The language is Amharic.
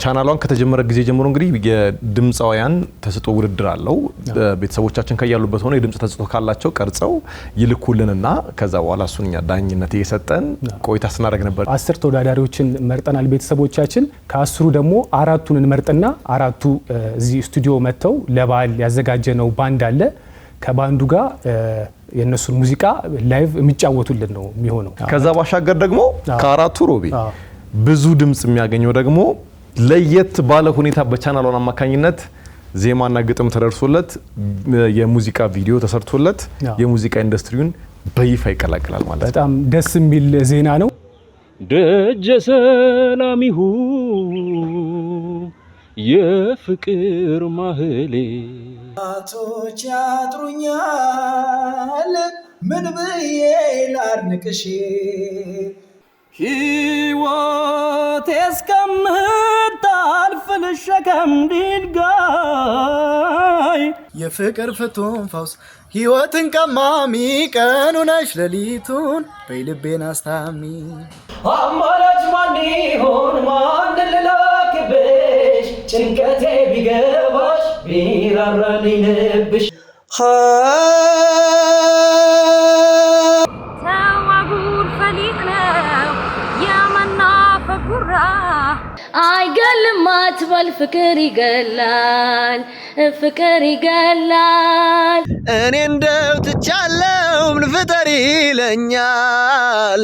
ቻናሏን ከተጀመረ ጊዜ ጀምሮ እንግዲህ የድምጻውያን ተስጦ ውድድር አለው ቤተሰቦቻችን ከያሉበት ሆነ የድምጽ ተስጦ ካላቸው ቀርጸው ይልኩልንና ከዛ በኋላ እሱንኛ ዳኝነት እየሰጠን ቆይታ ስናደርግ ነበር 10 ተወዳዳሪዎችን መርጠናል ቤተሰቦቻችን ከ10ሩ ደግሞ 4ቱን እንመርጥና 4ቱ እዚህ ስቱዲዮ መተው ለባል ያዘጋጀነው ባንድ አለ ከባንዱ ጋር የነሱን ሙዚቃ ላይቭ የሚጫወቱልን ነው የሚሆነው ከዛ ባሻገር ደግሞ ከ4ቱ ሮቢ ብዙ ድምጽ የሚያገኘው ደግሞ ለየት ባለ ሁኔታ በቻናሉን አማካኝነት ዜማና ግጥም ተደርሶለት የሙዚቃ ቪዲዮ ተሰርቶለት የሙዚቃ ኢንዱስትሪውን በይፋ ይቀላቀላል ማለት ነው በጣም ደስ የሚል ዜና ነው ደጀ ሰላሚሁ የፍቅር ማህሌ አቶች ያጥሩኛል ምን ብዬ ላድንቅሽ ሕይወቴ እስከምታልፍ ልሸከም ድንጋይ የፍቅር ፍቱን ፈውስ ሕይወትን ቀማሚ ቀኑ ነሽ ሌሊቱን በልቤን አስታሚ አማላጅ ማን ይሆን ማን ልላክብሽ ጭንቀቴ ቢገባሽ ቢራራልኝ ልብሽ አይገልም አትበል ፍቅር ይገላል ፍቅር ይገላል እኔ እንደው ትቻለው ምን ፍጠር ይለኛል